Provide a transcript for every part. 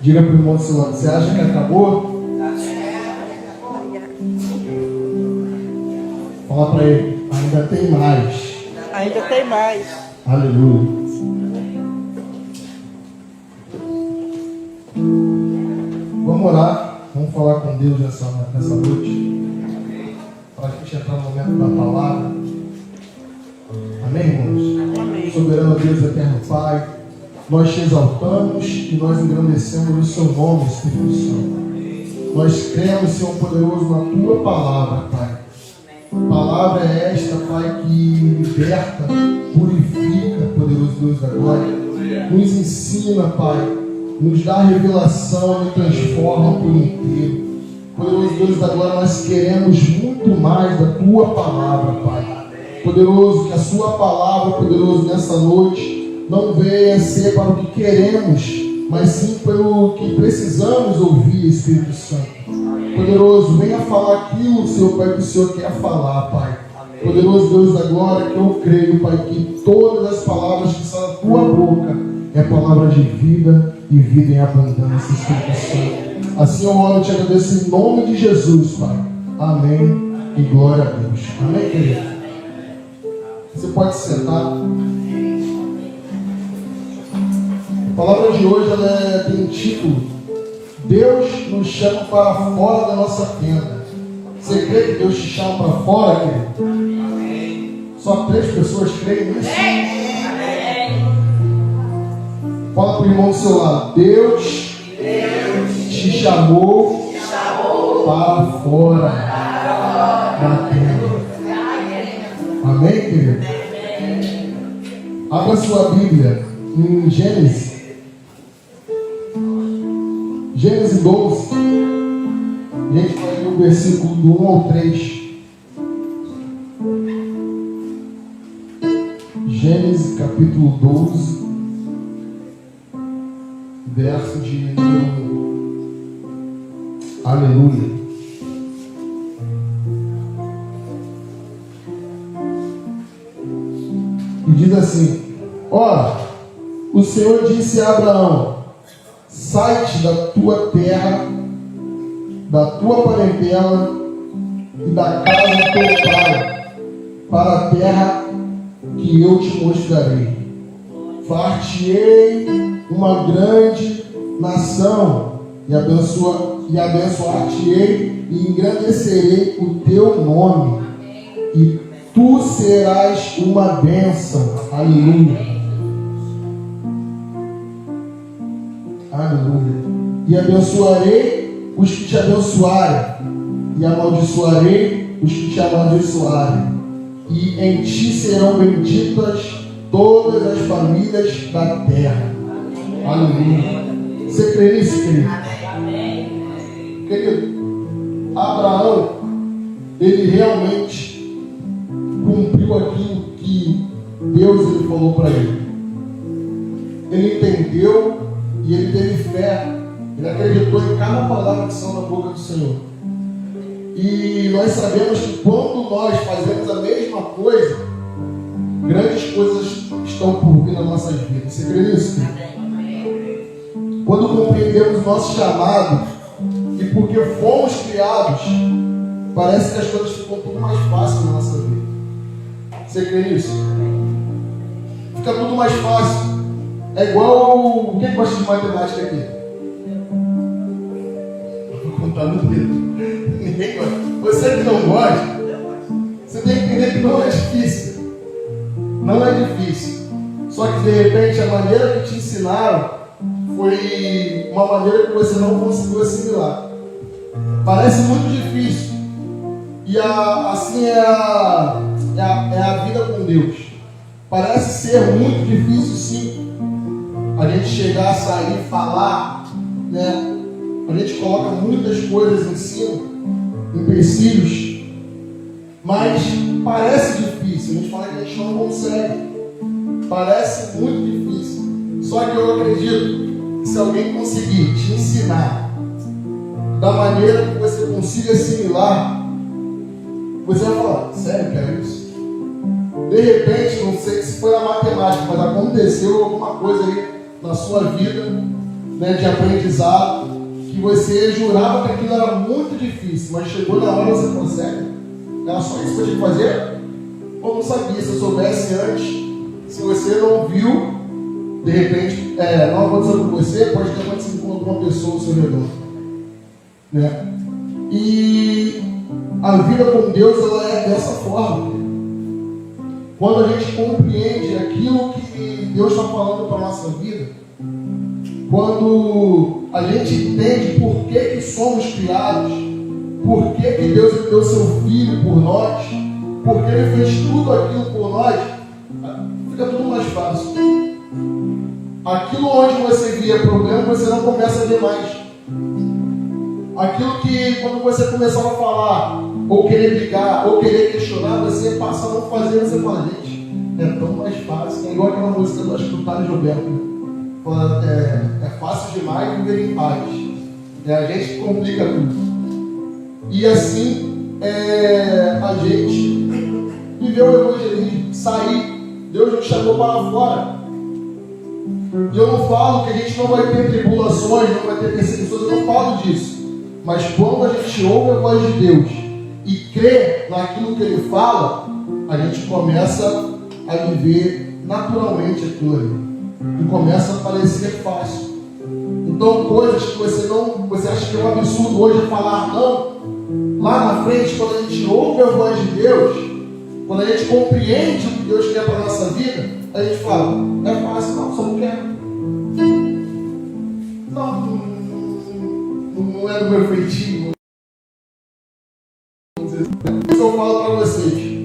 Diga para o irmão do seu lado, você acha que acabou? Fala para ele, ainda tem mais. Ainda tem mais. Aleluia. Vamos orar, vamos falar com Deus nessa noite. Para a gente entrar no momento da palavra. Amém, irmãos? Amém. Soberano Deus, eterno Pai, nós te exaltamos e nós engrandecemos o seu nome, Espírito Santo. Nós cremos, Senhor poderoso, na tua palavra, Pai. Palavra é esta, Pai, que liberta, purifica, poderoso Deus da glória. Nos ensina, Pai, nos dá revelação, nos transforma por inteiro. Poderoso Deus da glória, nós queremos muito mais da tua palavra, Pai. Poderoso, que a sua palavra, poderoso, nessa noite, não venha ser para o que queremos, mas sim pelo que precisamos ouvir, Espírito Santo. Poderoso, venha falar aquilo, Senhor Pai, que o Senhor quer falar, Pai. Poderoso Deus da glória, que eu creio, Pai, que todas as palavras que são da tua boca é palavra de vida e vida em abundância, Espírito Santo. Assim eu oro e te agradeço em nome de Jesus, Pai. Amém e glória a Deus. Amém, querido? Você pode sentar. A palavra de hoje ela tem um título: Deus nos chama para fora da nossa tenda. Você crê que Deus te chama para fora, querido? Amém. Só 3 pessoas creem nisso? Amém. Fala para o irmão do seu lado: Deus te chamou para fora da tenda. Amém, querido? Abra sua Bíblia em Gênesis 12. A gente vai ler o versículo do 1 ao 3. Gênesis capítulo 12, verso de número 1. Aleluia. E diz assim: ora, o Senhor disse a Abraão: sai-te da tua terra, da tua parentela e da casa do teu pai, para a terra que eu te mostrarei. Far-te-ei uma grande nação, e abençoar-te-ei e engrandecerei o teu nome, e tu serás uma bênção. Aleluia. Aleluia. E abençoarei os que te abençoarem, e amaldiçoarei os que te amaldiçoarem. E em ti serão benditas todas as famílias da terra. Aleluia. Você crê nisso, querido? Querido, Abraão, ele realmente cumpriu aquilo que Deus ele falou para ele. Ele entendeu e ele teve fé. Ele acreditou em cada palavra que saiu da boca do Senhor. E nós sabemos que quando nós fazemos a mesma coisa, grandes coisas estão por vir nas nossas vidas. Você crê nisso? Quando compreendemos o nosso chamado e porque fomos criados, parece que as coisas ficam tudo mais fáceis na nossa vida. Você crê nisso? Fica tudo mais fácil. É igual... Quem gosta de matemática aqui? Eu vou contar no dedo. Ninguém gosta. Você que não gosta, você tem que entender que não é difícil. Não é difícil. Só que de repente a maneira que te ensinaram foi uma maneira que você não conseguiu assimilar. Parece muito difícil. E assim é a vida com Deus. Parece ser muito difícil, sim. A gente chegar, sair, falar, né? A gente coloca muitas coisas em cima, empecilhos, mas parece difícil. A gente fala que a gente não consegue. Parece muito difícil. Só que eu acredito que se alguém conseguir te ensinar da maneira que você consiga assimilar, você vai falar: sério, quero isso? De repente, não sei se foi na matemática, mas aconteceu alguma coisa aí na sua vida né, de aprendizado, que você jurava que aquilo era muito difícil, mas chegou na hora você consegue? Era só isso que eu tinha que fazer? Ou não sabia? Se eu soubesse antes, se você não viu, de repente, não aconteceu com você, pode ter acontecido com alguma pessoa ao seu redor. Né? E a vida com Deus, ela é dessa forma. Quando a gente compreende aquilo que Deus está falando para a nossa vida, quando a gente entende por que somos criados, por que Deus deu seu Filho por nós, porque Ele fez tudo aquilo por nós, fica tudo mais fácil. Aquilo onde você via problema, você não começa a ver mais. Aquilo que quando você começava a falar, ou querer brigar, ou querer questionar, você passa a não fazer, você fala, gente, é tão mais fácil. É igual aquela música do, acho que do Thales Roberto. É fácil demais viver em paz. A gente complica tudo. E assim, a gente viveu o evangelismo, sair. Deus nos chamou para fora. E eu não falo que a gente não vai ter tribulações, não vai ter perseguições, eu não falo disso. Mas quando a gente ouve a voz de Deus e crê naquilo que Ele fala, a gente começa a viver naturalmente aquilo ali. E começa a parecer fácil. Então, coisas que você acha que é um absurdo hoje falar não, lá na frente, quando a gente ouve a voz de Deus, quando a gente compreende o que Deus quer para a nossa vida, a gente fala, é fácil, não, só não quero. Não é do meu feitio. Isso eu falo para vocês.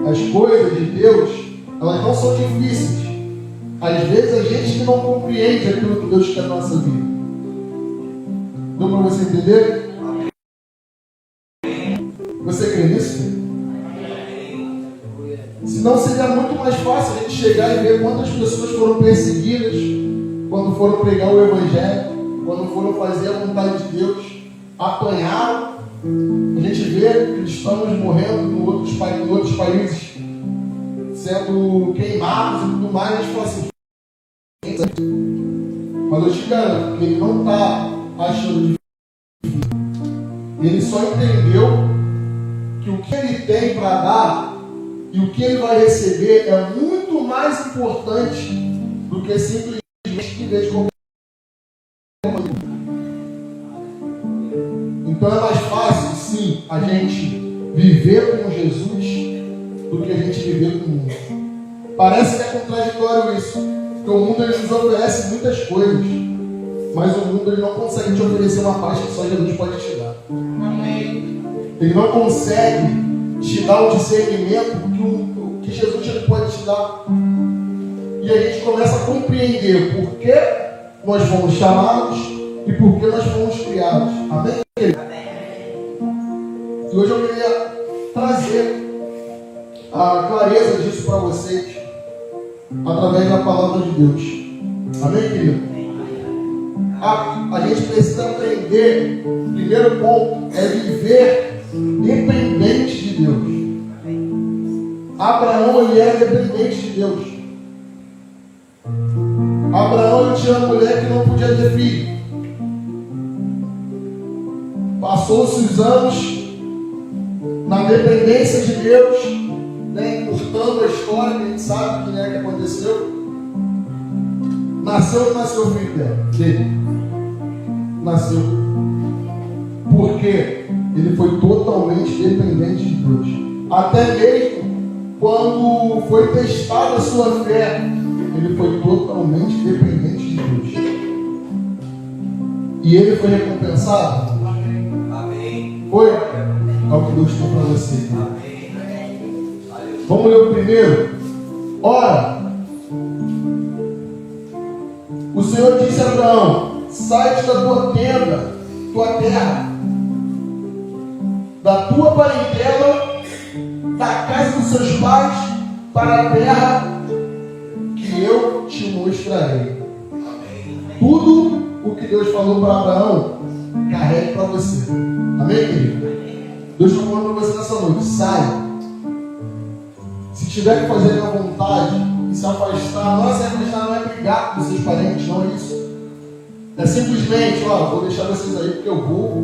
As coisas de Deus, elas não são difíceis. Às vezes a gente que não compreende aquilo que Deus quer na nossa vida. Deu para você entender? Você crê nisso? Senão seria muito mais fácil a gente chegar e ver quantas pessoas foram perseguidas quando foram pregar o Evangelho, quando foram fazer a vontade de Deus, apanharam. A gente vê cristãos morrendo em outros países, sendo queimados e tudo mais. A gente fala assim, mas eu te garanto que ele não está achando difícil. Ele só entendeu que o que ele tem para dar e o que ele vai receber é muito mais importante do que simplesmente viver de qualquer coisa. Então é mais fácil, sim, a gente viver com Jesus do que a gente viver com o mundo. Parece que é contraditório isso, porque o mundo ele nos oferece muitas coisas, mas o mundo ele não consegue te oferecer uma paz que só Jesus pode te dar. Amém. Ele não consegue te dar o discernimento que Jesus ele pode te dar. E a gente começa a compreender por que nós fomos chamados e por que nós fomos criados. Amém? E hoje eu queria trazer a clareza disso para vocês através da palavra de Deus. Amém, querido? A gente precisa aprender, o primeiro ponto é viver dependente de Deus. Abraão ele era dependente de Deus. Abraão ele tinha uma mulher que não podia ter filho. Passou-se os anos na dependência de Deus, né, encurtando a história, que a gente sabe que aconteceu. Nasceu ou não nasceu o filho dele? Nasceu. Porque ele foi totalmente dependente de Deus. Até mesmo quando foi testada a sua fé, ele foi totalmente dependente de Deus. E ele foi recompensado? Amém. Foi? É o que Deus tem para você. Amém. Vamos ler o primeiro. Ora, o Senhor disse a Abraão: sai-te da tua tenda, tua terra, da tua parentela, da casa dos seus pais, para a terra que eu te mostrarei. Amém. Tudo o que Deus falou para Abraão, carregue para você. Amém, querido? Deus está falando para você nessa noite: sai. Se tiver que fazer a vontade e se afastar, não é brigar com seus parentes, não é isso. É simplesmente, ó, vou deixar vocês aí porque eu vou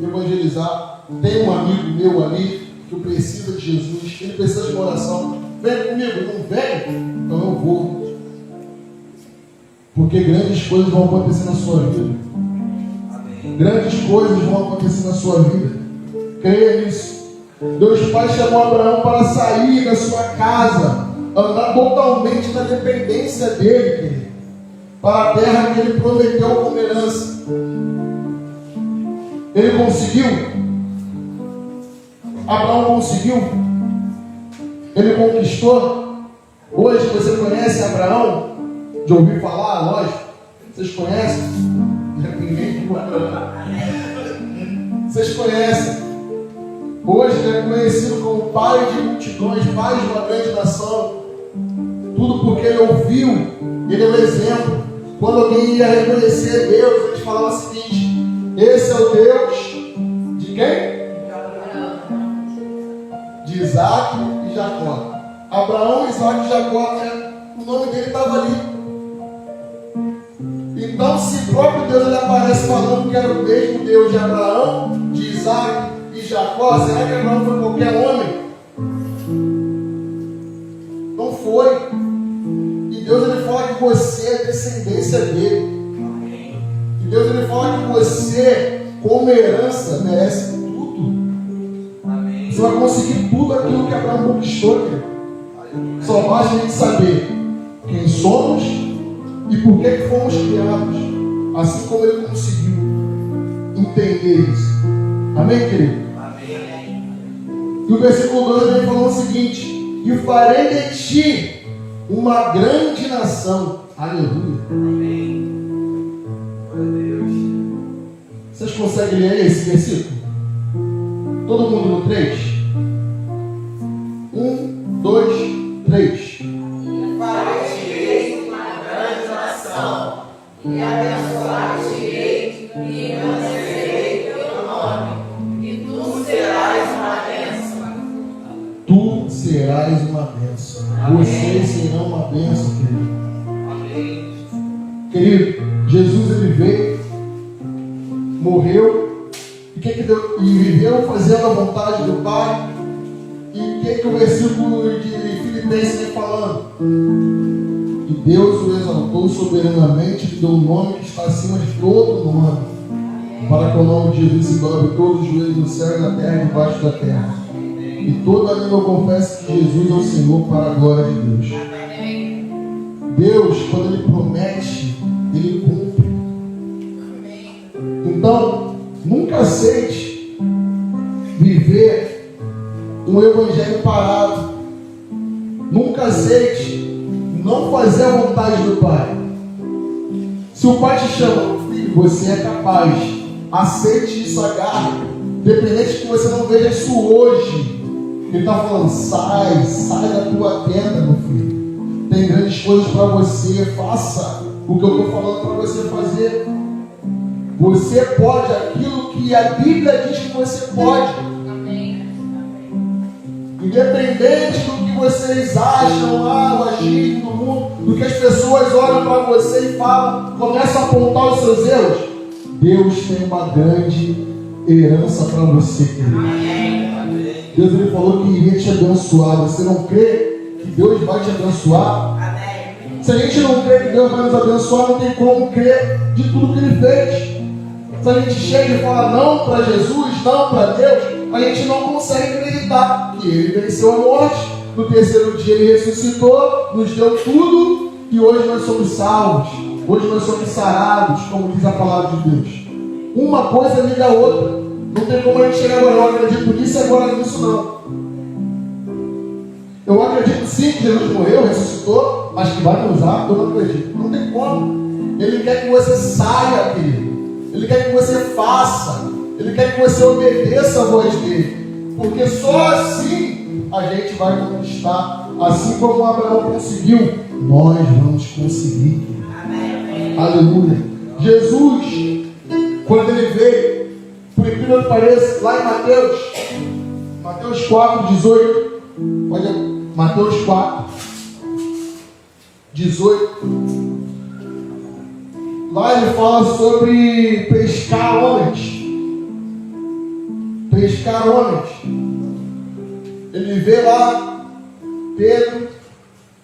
evangelizar. Tem um amigo meu ali que precisa de Jesus, ele precisa de uma oração. Vem comigo, não vem? Então eu vou. Porque grandes coisas vão acontecer na sua vida. Grandes coisas vão acontecer na sua vida. Creia nisso. Deus Pai chamou Abraão para sair da sua casa, andar totalmente na dependência dele, querido, para a terra que ele prometeu como herança. Ele conseguiu? Abraão conseguiu? Ele conquistou? Hoje você conhece Abraão? De ouvir falar, lógico. Vocês conhecem? Ninguém. Vocês conhecem? Hoje ele é conhecido como pai de multidões, pai de uma grande nação. Tudo porque ele ouviu, ele é um exemplo. Quando alguém ia reconhecer Deus, ele falava o seguinte: esse é o Deus de quem? De Isaac e Jacó. Abraão, Isaac e Jacó, o nome dele estava ali. Então, se o próprio Deus ele aparece falando que era o mesmo Deus de Abraão, de Isaac e Jacó, será que Abraão foi qualquer homem? Não foi. E Deus ele fala que você é descendência dele. E Deus ele fala que você, como herança, merece tudo. Você vai conseguir tudo aquilo que Abraão conquistou, querido. Só basta a gente saber quem somos e por que fomos criados, assim como ele conseguiu entender isso. Amém, querido? Amém. E o versículo 2 ele falou o seguinte: e farei de ti uma grande nação. Aleluia. Amém. Glória a Deus. Vocês conseguem ler esse versículo? Todo mundo no 3? 1, 2, 3. Farei uma grande nação, e abençoar-te-ei, e engrandecerei teu nome, e tu serás uma bênção. Tu serás uma bênção. Vocês serão uma bênção, querido. Amém. Querido, Jesus ele veio, morreu, e viveu fazendo a vontade do Pai. E o que o versículo de Filipenses vem falando? E Deus o exaltou soberanamente e lhe deu um nome que está acima de todo nome, para que o nome de Jesus se dobre todos os joelhos do céu e da terra e debaixo da terra. E toda língua confesse que Jesus é o Senhor, para a glória de Deus. Deus, quando Ele promete, Ele cumpre. Então, nunca aceite viver um evangelho parado. Nunca aceite não fazer a vontade do Pai. Se o Pai te chama, filho, você é capaz. Aceite isso, agarre. Independente que você não veja isso hoje. Ele está falando, sai da tua tenda, meu filho. Tem grandes coisas para você. Faça o que eu estou falando para você fazer. Você pode aquilo que a Bíblia diz que você pode. Independente do que vocês acham, o agir do mundo, do que as pessoas olham para você e falam, começam a apontar os seus erros. Deus tem uma grande herança para você, querido. Deus ele falou que iria te abençoar. Você não crê que Deus vai te abençoar? Se a gente não crê que Deus vai nos abençoar, não tem como crer de tudo que Ele fez. Se a gente chega e fala não para Jesus, não para Deus, a gente não consegue acreditar que Ele venceu a morte. No terceiro dia Ele ressuscitou, nos deu tudo e hoje nós somos salvos. Hoje nós somos sarados, como diz a palavra de Deus. Uma coisa liga a outra. Não tem como a gente chegar agora, eu acredito nisso e agora nisso não. Eu acredito sim que Jesus morreu, ressuscitou, mas que vai nos usar, eu não acredito. Não tem como. Ele quer que você saia, querido. Ele quer que você faça. Ele quer que você obedeça a voz dele. Porque só assim a gente vai conquistar. Assim como Abraão conseguiu, nós vamos conseguir. Amém. Aleluia. Jesus, quando ele veio, por incrível que pareça, lá em Mateus 4, 18. Olha, Mateus 4, 18. Lá ele fala sobre pescar homens. Pescar homens. Ele vê lá Pedro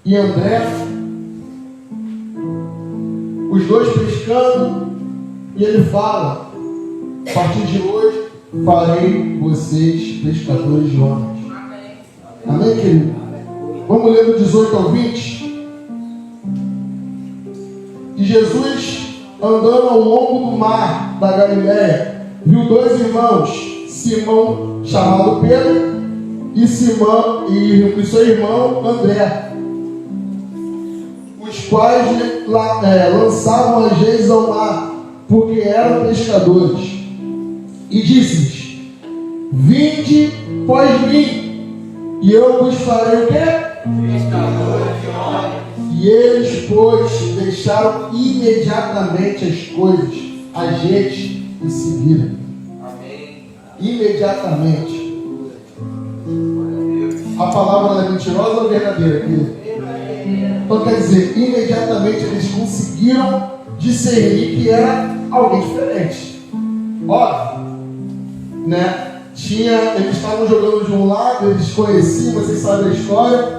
e André, os dois pescando, e ele fala: a partir de hoje farei vocês pescadores de homens. Amém, querido? Vamos ler do 18 ao 20. E Jesus, andando ao longo do mar da Galileia, viu dois irmãos, Simão, chamado Pedro, e seu irmão André, os quais lançavam as redes ao mar, porque eram pescadores. E disse-lhes: vinde após mim, e eu vos farei o quê? Pescadores de homens. E eles, pois, deixaram imediatamente as coisas, as redes, e seguiram. Amém. Imediatamente. A palavra é mentirosa ou verdadeira, querido? Então quer dizer, imediatamente eles conseguiram discernir que era alguém diferente. Óbvio, né? Eles estavam jogando de um lado, eles conheciam, vocês sabem a história.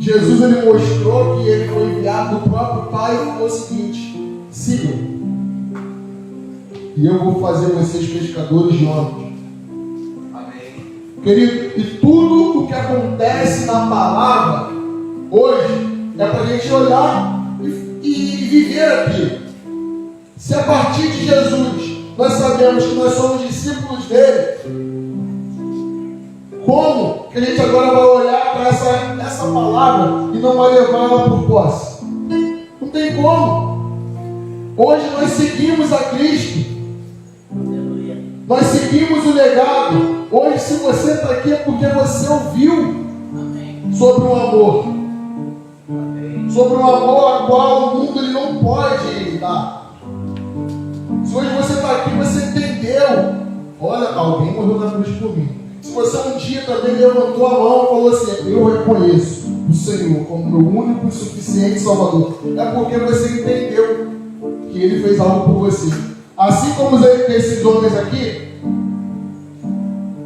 Jesus, ele mostrou que ele foi enviado do próprio Pai e falou o seguinte: sigam, e eu vou fazer vocês pescadores de homens. Querido, e tudo o que acontece na palavra hoje é para a gente olhar e viver aquilo. Se a partir de Jesus nós sabemos que nós somos discípulos dele, como que a gente agora vai olhar para essa palavra e não vai levar ela por posse? Não tem como. Hoje nós seguimos a Cristo. Nós seguimos o legado. Hoje, se você está aqui, é porque você ouviu sobre um amor. Sobre um amor a qual o mundo ele não pode dar. Se hoje você está aqui, você entendeu. Olha, alguém morreu na cruz por mim. Se você um dia também levantou a mão e falou assim: eu reconheço o Senhor como meu único e suficiente Salvador, é porque você entendeu que Ele fez algo por você. Assim como esses homens aqui,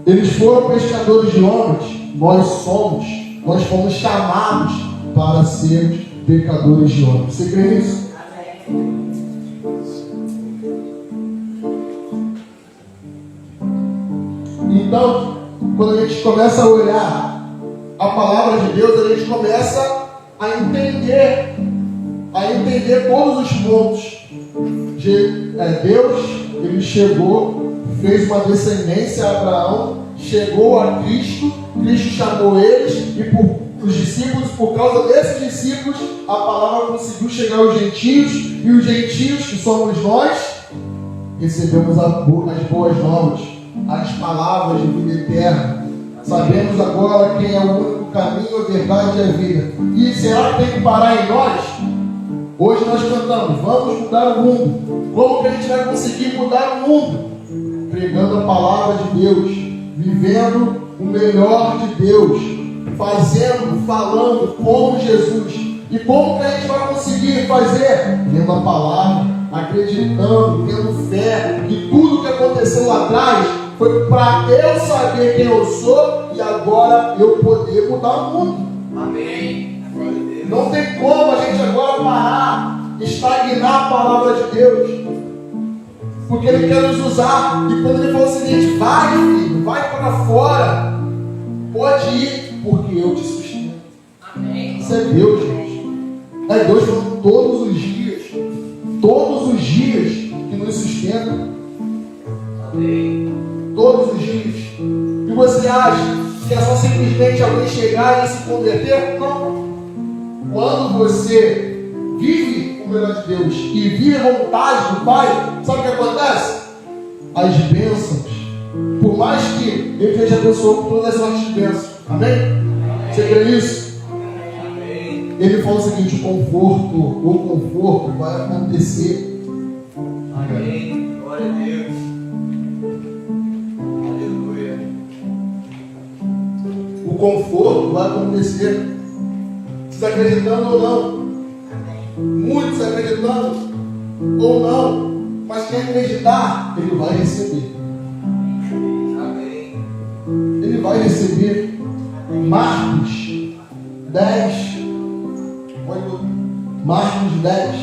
eles foram pescadores de homens, nós fomos chamados para sermos pescadores de homens. Você crê nisso? Então, quando a gente começa a olhar a palavra de Deus, a gente começa a entender todos os pontos. Deus, ele chegou, fez uma descendência a Abraão, chegou a Cristo, Cristo chamou eles, e os discípulos, por causa desses discípulos, a palavra conseguiu chegar aos gentios, e os gentios, que somos nós, recebemos as boas novas, as palavras de vida eterna. Sabemos agora quem é o único caminho, a verdade e a vida. E será que tem que parar em nós? Hoje nós cantamos: vamos mudar o mundo. Como que a gente vai conseguir mudar o mundo? Pregando a palavra de Deus, vivendo o melhor de Deus, falando como Jesus. E como que a gente vai conseguir fazer? Lendo a palavra, acreditando, tendo fé que tudo que aconteceu lá atrás foi para eu saber quem eu sou e agora eu poder mudar o mundo. Amém. Não tem como a gente agora parar, estagnar a palavra de Deus, porque Ele quer nos usar. E quando Ele falou o seguinte: vai, filho, vai para fora, pode ir, porque eu te sustento. Amém. Isso é Deus, gente. É Deus falando todos os dias que nos sustenta. Amém. Todos os dias. E você acha que é só simplesmente alguém chegar e se converter? Não. Quando você vive o melhor de Deus e vive a vontade do Pai, sabe o que acontece? As bênçãos, por mais que Ele esteja abençoado com todas as sortes de bênçãos. Amém? Você crê nisso? Amém. Ele fala o seguinte: o conforto vai acontecer. Amém. Glória a Deus. Aleluia. O conforto vai acontecer. Vocês acreditando ou não? Muitos acreditando. ou não, mas quem acreditar, ele vai receber. Ele vai receber. Marcos 10. Marcos 10,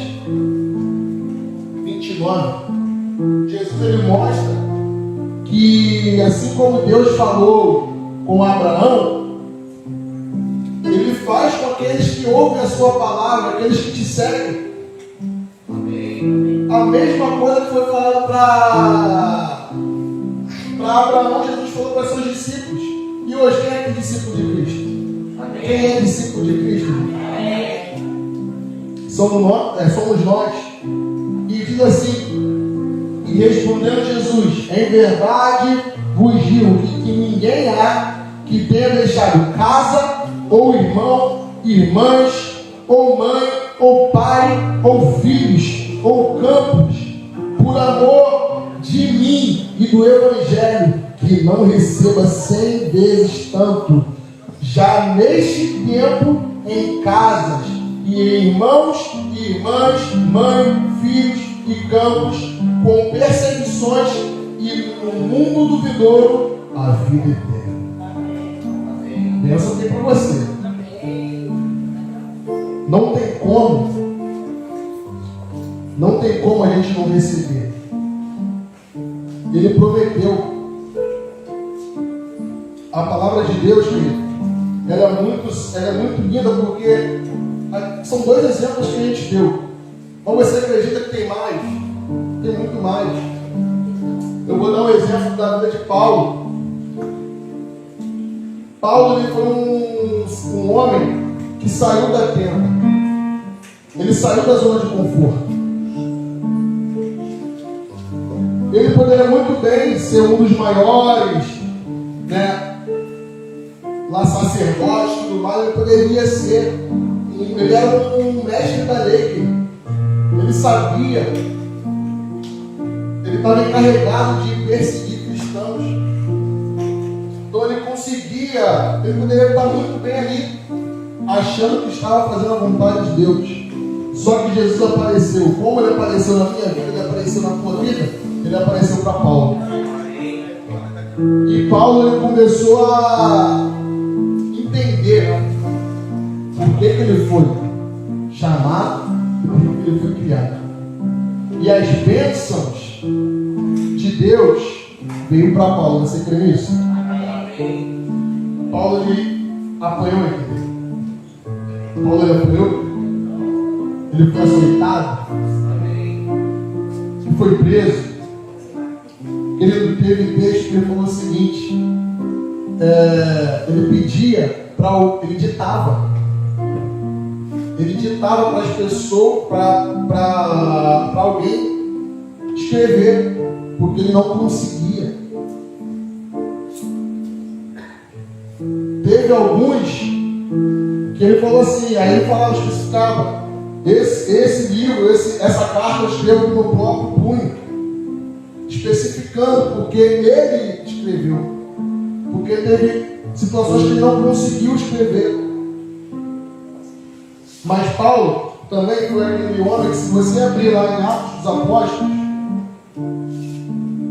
29. Jesus ele mostra que assim como Deus falou com Abraão, ele faz com aqueles que ouvem a sua palavra, aqueles que te seguem. A mesma coisa que foi falada para Abraão, Jesus falou para seus discípulos. E hoje, quem é discípulo de Cristo? Quem é discípulo de Cristo? Somos nós. E diz assim: e respondendo Jesus, em verdade vos digo que ninguém há que tenha deixado casa, ou irmão, irmãs, ou mãe, ou pai, ou filhos, ou campos, por amor de mim e do Evangelho, que não receba 100 vezes tanto, já neste tempo em casas, e irmãos, irmãs, mãe, filhos e campos, com perseguições, e no mundo duvidouro, a vida eterna. Bênção tem para você. Não tem como a gente não receber. Ele prometeu. A palavra de Deus, querido, ela é muito linda, porque são dois exemplos que a gente deu. Mas você acredita que tem mais? Tem muito mais. Eu vou dar um exemplo da vida de Paulo. Paulo ele foi um homem que saiu da tenda. Ele saiu da zona de conforto. Ele poderia muito bem ser um dos maiores, né? Lá sacerdote e tudo mais, ele poderia ser. Ele era um mestre da lei. Ele sabia. Ele estava encarregado de perseguir cristãos. Então ele conseguia. Ele poderia estar muito bem ali, achando que estava fazendo a vontade de Deus. Só que Jesus apareceu. Como ele apareceu na minha vida, ele apareceu na tua vida, ele apareceu para Paulo. E Paulo ele começou a entender por que ele foi chamado e por que ele foi criado. E as bênçãos de Deus veio para Paulo. Você crê nisso? Paulo ele apanhou, entendeu? Paulo ele apanhou. Ele foi açoitado. Ele foi preso. Ele teve texto que ele falou o seguinte: ele pedia ele ditava para as pessoas, para alguém escrever, porque ele não conseguia. Teve alguns que ele falou assim, aí ele falava, especificava: esse livro, essa carta eu escrevo com o meu próprio punho, especificando porque ele escreveu, porque teve situações que ele não conseguiu escrever. Mas Paulo também foi aquele homem que, se você abrir lá em Atos dos Apóstolos,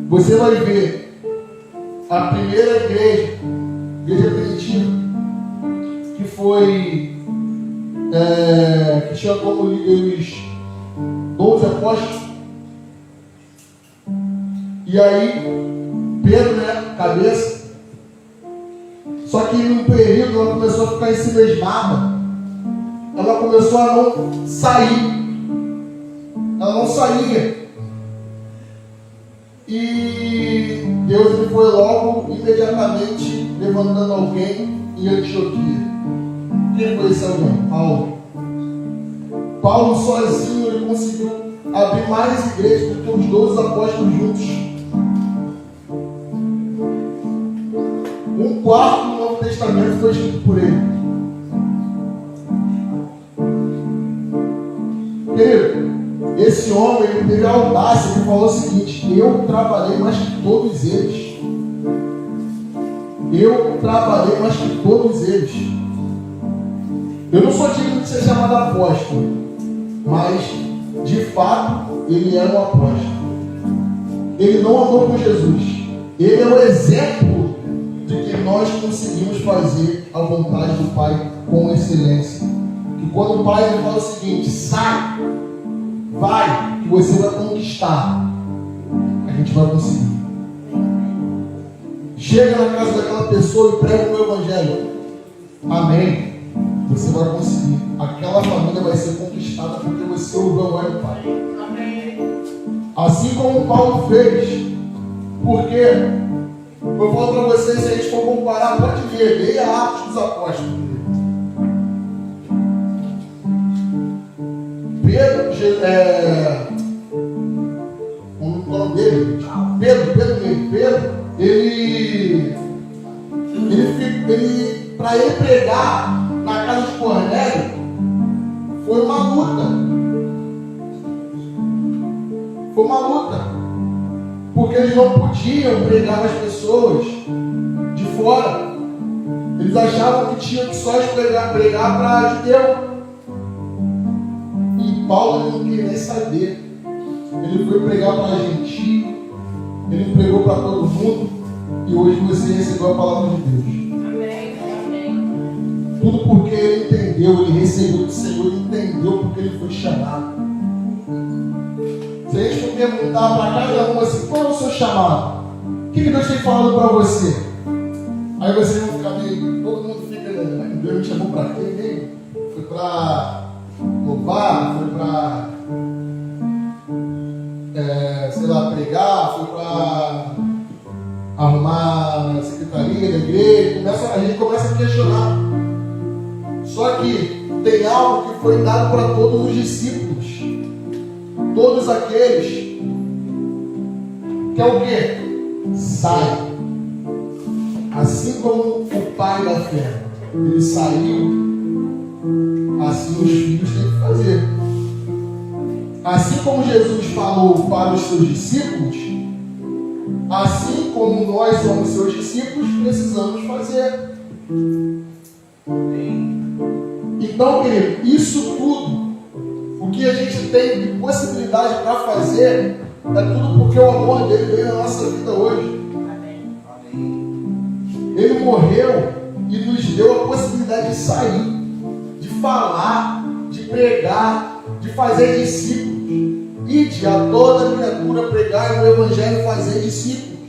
você vai ver a primeira igreja primitiva, que foi que tinha como líderes 12 apóstolos. E aí Pedro, né, cabeça. Só que num período ela começou a ficar ensimesmada. Ela começou a não sair. Ela não saía. E Deus ele foi logo, imediatamente, levantando alguém em Antioquia. Quem foi esse alguém? Paulo. Paulo sozinho ele conseguiu abrir mais igrejas do que os 12 apóstolos juntos. Um quarto do Novo Testamento foi escrito por ele. Querido, esse homem ele teve a audácia, ele falou o seguinte: eu trabalhei mais que todos eles. Eu trabalhei mais que todos eles. Eu não sou digno de ser chamado apóstolo, mas de fato ele era um apóstolo. Ele não andou com Jesus. Ele é o exemplo de que nós conseguimos fazer a vontade do Pai com excelência. Que quando o Pai ele fala o seguinte: sai, vai, que você vai conquistar, a gente vai conseguir. Chega na casa daquela pessoa e prega o meu evangelho. Amém. Você vai conseguir. Aquela família vai ser conquistada porque você ouviu a voz do Pai. Amém. Assim como Paulo fez. Porque eu falo para vocês, se a gente for comparar, pode ver, leia Atos dos Apóstolos. Pedro, o nome dele, Pedro, ele para ele pregar na casa de Cornélio, foi uma luta. Foi uma luta. Porque eles não podiam pregar as pessoas de fora. Eles achavam que tinham que só pregar para judeu. E Paulo não queria nem saber. Ele foi pregar para gentio. Ele pregou para todo mundo. E hoje você recebeu a palavra de Deus. Amém. Amém. Tudo porque ele entendeu, ele recebeu do Senhor, ele entendeu porque ele foi chamado. Se a gente for perguntar para cada um assim, qual é o seu chamado? O que Deus tem falado para você? Aí vocês vão ficar meio, todo mundo fica, né? Deus me chamou para quê? Foi para louvar, foi para, sei lá, pregar, foi para arrumar a secretaria da igreja. A gente começa a questionar. Só que tem algo que foi dado para todos os discípulos. Todos aqueles que é o quê? Sai. Assim como o pai da fé, ele saiu, assim os filhos têm que fazer. Assim como Jesus falou para os seus discípulos, assim como nós somos seus discípulos, precisamos fazer. Então, querido, isso tudo, o que a gente tem de possibilidade para fazer, é tudo porque o amor dele veio na nossa vida hoje. Ele morreu e nos deu a possibilidade de sair, de falar, de pregar, de fazer discípulos. Ide a toda criatura pregar o evangelho e fazer discípulos.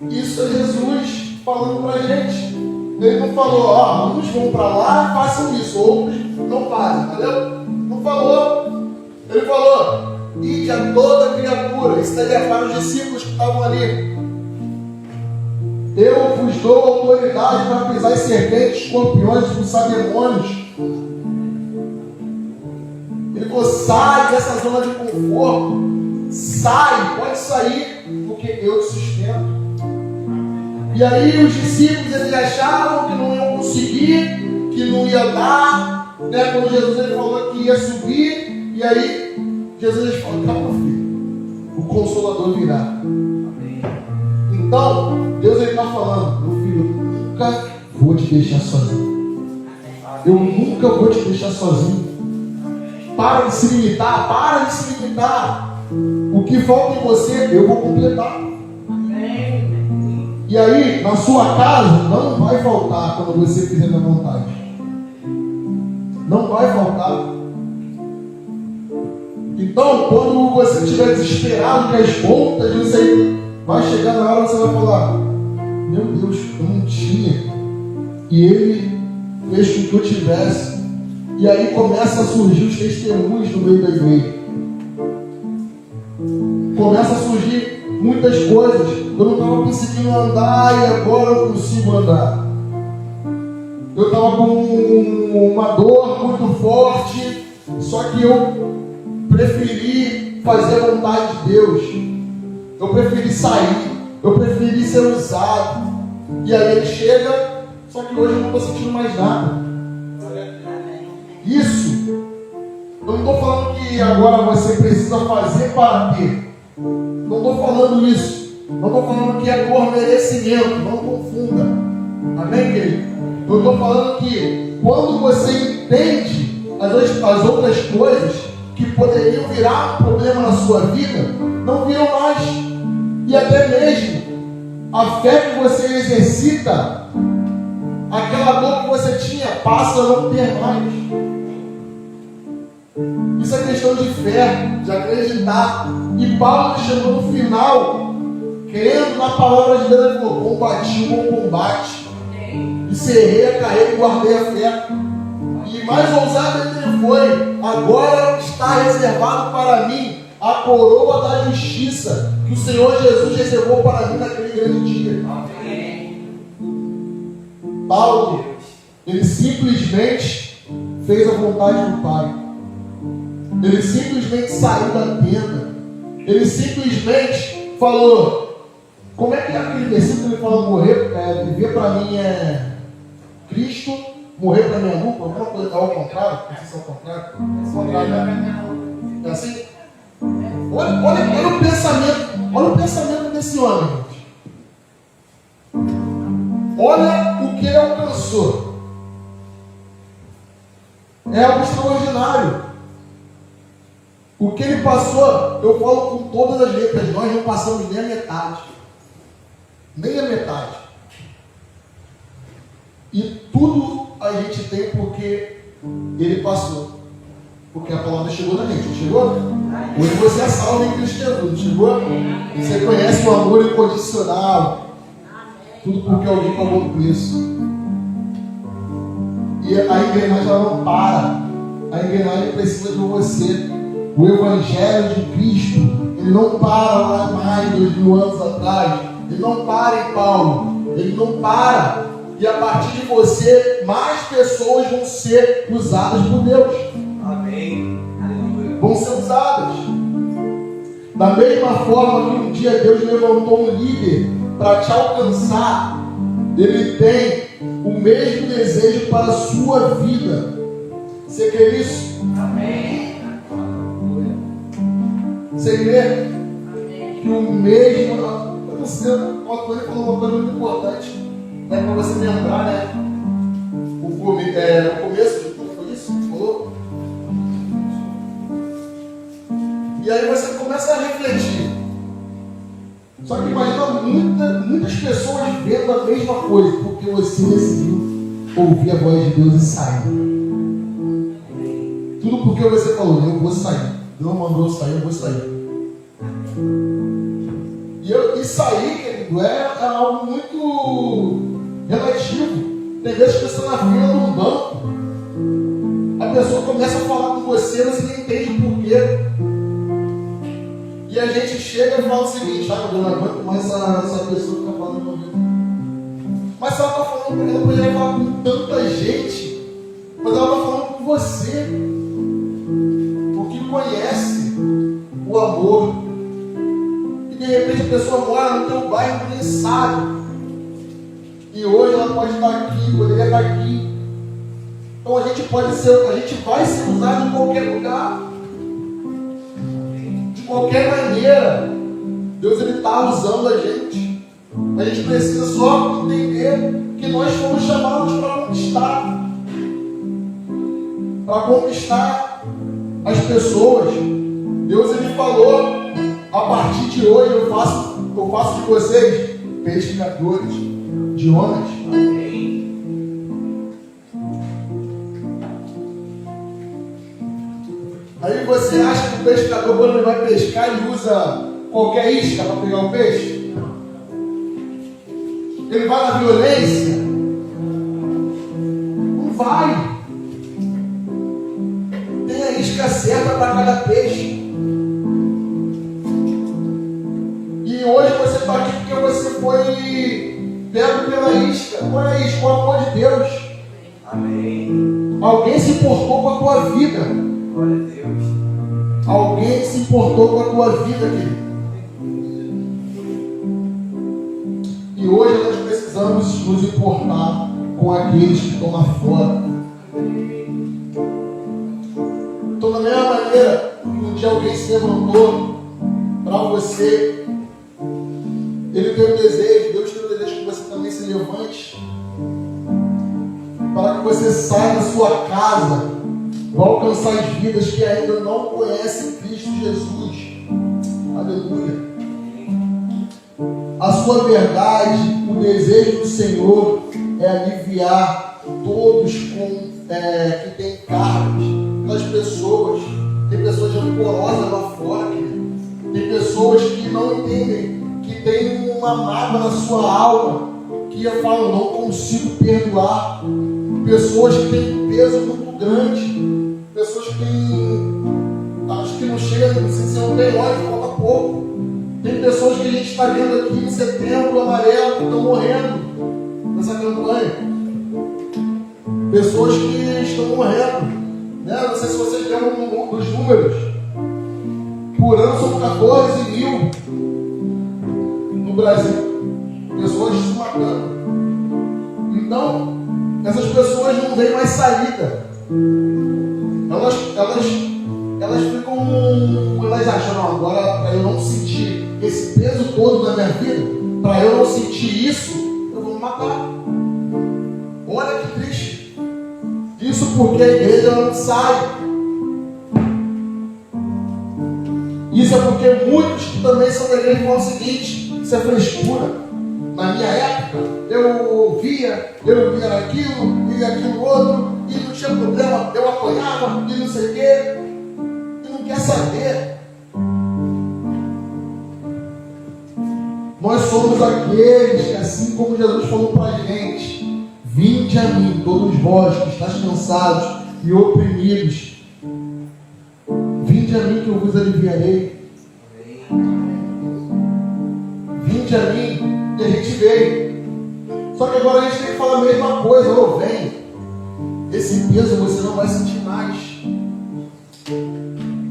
Isso é Jesus falando para a gente. Ele não falou, uns vão para lá e façam isso, outros não fazem, entendeu? Não falou. Ele falou, ide a toda criatura. Isso daí é para os discípulos que estavam ali. Eu vos dou autoridade para pisar em serpentes, escorpiões, expulsar demônios. Ele falou, sai dessa zona de conforto. Sai, pode sair, porque eu te sustento. E aí os discípulos, eles achavam que não iam conseguir, que não ia dar, né? Quando Jesus ele falou que ia subir, e aí Jesus ele falou, calma filho, o Consolador virá. Então, Deus está falando, meu filho, eu nunca vou te deixar sozinho. Eu nunca vou te deixar sozinho. Para de se limitar, O que falta em você, eu vou completar. E aí, na sua casa, não vai faltar quando você fizer a vontade. Não vai faltar. Então, quando você estiver desesperado que as contas, não sei, vai chegar na hora que você vai falar, meu Deus, eu não tinha. E Ele fez com que eu tivesse. E aí começa a surgir os testemunhos no meio da igreja. Começa a surgir muitas coisas. Eu não estava conseguindo andar e agora eu consigo andar. Eu estava com uma dor muito forte, só que eu preferi fazer a vontade de Deus. Eu preferi sair, eu preferi ser usado. E aí ele chega, só que hoje eu não estou sentindo mais nada. Isso, eu não estou falando que agora você precisa fazer para ter. Não estou falando isso. Não estou falando que é por merecimento. Não confunda. Amém, querido? Eu estou falando que quando você entende as outras coisas, que poderiam virar um problema na sua vida, não viram mais. E até mesmo a fé que você exercita, aquela dor que você tinha, passa a não ter mais. Isso é questão de fé, de acreditar. E Paulo chegou no final, crendo na palavra de Deus, ele falou: combati o bom combate, encerrei a carreira e guardei a fé. E mais ousado ele foi: agora está reservado para mim a coroa da justiça que o Senhor Jesus reservou para mim naquele grande dia. Paulo, ele simplesmente fez a vontade do Pai. Ele simplesmente saiu da tenda. Ele simplesmente falou: como é que é aquele versículo que ele fala: viver para mim é Cristo, morrer para mim é lucro? Alguma coisa ao contrário? Não sei se é ao contrário. É assim? Olha o pensamento desse homem, gente. Olha o que ele alcançou. É algo extraordinário. O que ele passou, eu falo com todas as letras, nós não passamos nem a metade. Nem a metade. E tudo a gente tem porque ele passou. Porque a palavra chegou na gente, não chegou? Hoje você é salvo em Cristo Jesus, não chegou? Você conhece o amor incondicional. Tudo porque alguém pagou o preço. E a engrenagem ela não para. A engrenagem precisa de você. O Evangelho de Cristo, ele não para lá mais 2000 anos atrás. Ele não para em Paulo. Ele não para. E a partir de você, mais pessoas vão ser usadas por Deus. Amém. Vão ser usadas. Da mesma forma que um dia Deus levantou um líder para te alcançar, Ele tem o mesmo desejo para a sua vida. Você quer isso? Amém. Você crê que o mesmo... Eu não sei, o Antônio falou uma coisa muito importante, né, para você lembrar, né? O começo de tudo foi isso que falou. E aí você começa a refletir. Só que imagina muitas pessoas vendo a mesma coisa, porque você decidiu ouvir a voz de Deus e sair. Tudo porque você falou: eu vou sair. Deus mandou eu sair, eu vou sair. E sair, querido, é algo muito relativo. Tem vezes que você está na fila de um banco, a pessoa começa a falar com você, você não entende o porquê. E a gente chega e fala o seguinte: eu não aguento mais essa pessoa que está falando comigo. Mas se ela está falando comigo, ela poderia falar com tanta gente, mas ela está falando com você, porque conhece o amor. E de repente a pessoa mora no teu bairro e nem sabe. E hoje ela pode estar aqui, poderia estar aqui. Então a gente vai ser usado em qualquer lugar. De qualquer maneira. Deus está usando a gente. A gente precisa só entender que nós fomos chamados para conquistar. Para conquistar as pessoas. Deus ele falou: a partir de hoje eu faço de vocês pescadores de homens. Aí você acha que o pescador, quando ele vai pescar, ele usa qualquer isca para pegar o peixe? Ele vai na violência? Não vai. Tem a isca certa para cada peixe. E hoje você está aqui porque você foi pego pela isca. Qual é a isca? O amor de Deus. Amém. Alguém se importou com a tua vida. Glória a Deus. Alguém se importou com a tua vida, querido. E hoje nós precisamos nos importar com aqueles que estão lá fora. Então, da mesma maneira que um dia alguém se levantou para você, ele tem um desejo, Deus tem um desejo que você também se levante, para que você saia da sua casa com vai alcançar as vidas que ainda não conhecem Cristo Jesus. Aleluia. A sua verdade, o desejo do Senhor é aliviar todos que têm cargas, aquelas pessoas. Tem pessoas rancorosas lá fora, querido. Tem pessoas que não entendem, que tem uma mágoa na sua alma, que falam, não consigo perdoar. Pessoas que têm um peso muito grande, pessoas que têm, acho que não chega, não sei se não tem ódio, falta pouco. Tem pessoas que a gente está vendo aqui em Setembro Amarelo que estão morrendo nessa campanha. Pessoas que estão morrendo, né? Não sei se vocês lembram dos números. Por ano são 14 mil no Brasil. Pessoas se matando. Então, essas pessoas não veem mais saída. Elas ficam, elas acham, não, agora para eu não sentir esse peso todo na minha vida, para eu não sentir isso, eu vou me matar. Olha que triste. Isso porque a igreja não sai. Isso é porque muitos que também são da igreja falam o seguinte: isso é frescura. Na minha época, eu via aquilo e aquilo outro, e não tinha problema, eu apoiava e não sei o quê, e não quer saber. Nós somos aqueles que, assim como Jesus falou para a gente, vinde a mim, todos vós que estáis cansados e oprimidos, vinde a mim que eu vos aliviarei. Vinde a mim. E a gente veio. Só que agora a gente tem que falar a mesma coisa. Ô, vem. Esse peso você não vai sentir mais.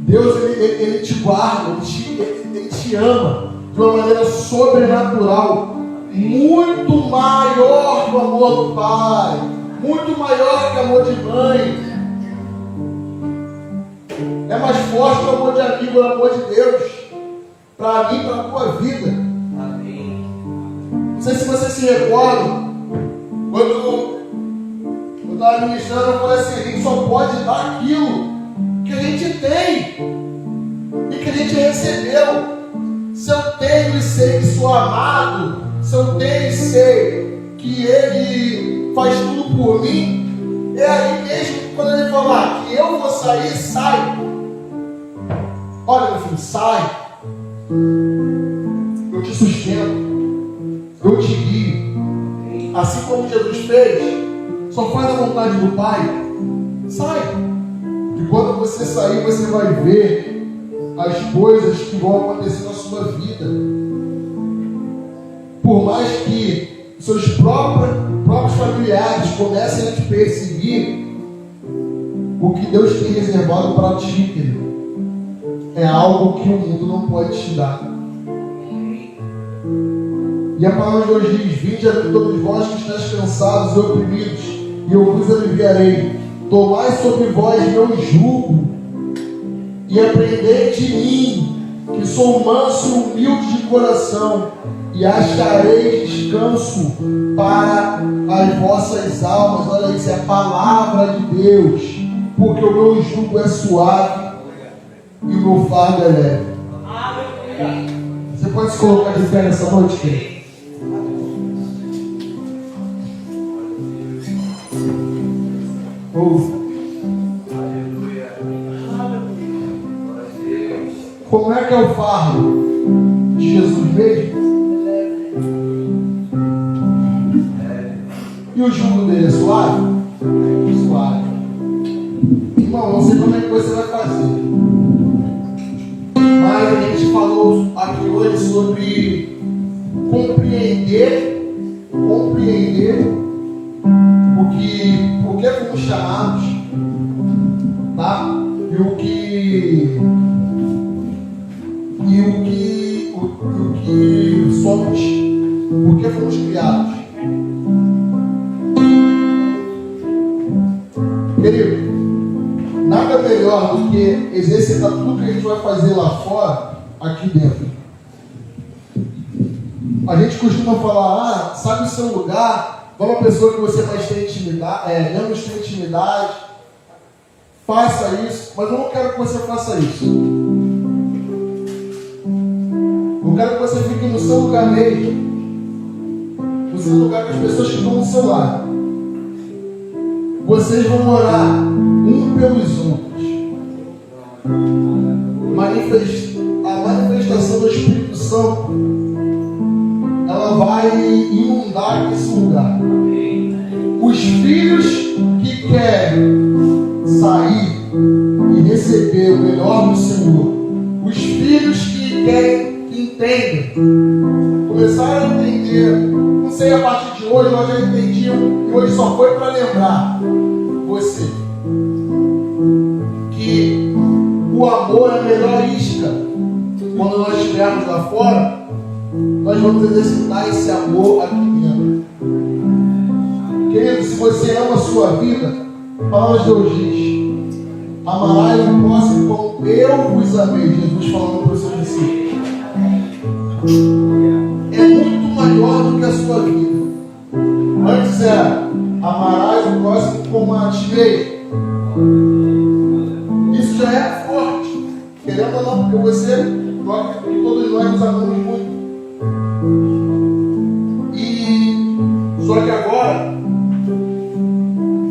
Deus, Ele te guarda, Ele te ama de uma maneira sobrenatural. Muito maior que o amor do Pai. Muito maior que o amor de mãe. É mais forte que o amor de amigo, o amor de Deus. Para mim, para a tua vida. Não sei se vocês se recordam, quando eu estava ministrando, eu falei assim: a gente só pode dar aquilo que a gente tem e que a gente recebeu. Se eu tenho e sei que sou amado, se eu tenho e sei que Ele faz tudo por mim, é aí mesmo quando Ele falar que eu vou sair, sai. Olha, meu filho, sai. Eu te sustento. Eu te guio. Assim como Jesus fez, só faz a vontade do Pai. Sai. E quando você sair, você vai ver as coisas que vão acontecer na sua vida. Por mais que seus próprios familiares comecem a te perseguir, o que Deus tem reservado para ti, querido, é algo que o mundo não pode te dar. E a palavra de hoje diz: vinde a mim todos vós que estáis cansados e oprimidos, e eu vos aliviarei. Tomai sobre vós meu jugo, e aprendei de mim, que sou manso e humilde de coração, e achareis descanso para as vossas almas. Olha isso, é a palavra de Deus. Porque o meu jugo é suave e o meu fardo é leve. Você pode se colocar de pé nessa noite, querido? Aleluia. Como é que é o fardo de Jesus mesmo? E o jugo dele é suave? Suave. Irmão, não sei como é que você vai fazer, mas a gente falou aqui hoje sobre compreender por que fomos chamados, tá? E o que somos, por que fomos criados. Querido, nada melhor do que exercitar tudo que a gente vai fazer lá fora, aqui dentro. A gente costuma falar, sabe o seu lugar, qual é a pessoa que você mais tem intimidade, menos tem intimidade. faça isso, mas eu não quero que você faça isso. Eu quero que você fique no seu lugar mesmo, no seu lugar com as pessoas que estão no seu lado. Vocês vão orar um pelos outros. A manifestação do Espírito Santo, ela vai inundar esse lugar. Os filhos que querem sair e receber o melhor do Senhor, os filhos que querem, que entendem, começaram a entender, não sei, a partir de hoje nós já entendíamos, e hoje só foi para lembrar você que o amor é a melhor isca. Quando nós estivermos lá fora, nós vamos exercitar esse amor aqui dentro. Querido, se você ama a sua vida, a palavra de Deus diz: amarás o próximo como eu vos amei. Jesus falando para os seus discípulos. É muito maior do que a sua vida. Antes era: amarás o próximo como a ti mesmo. Isso já é forte, querendo ou não, porque todos nós nos amamos muito. E só que agora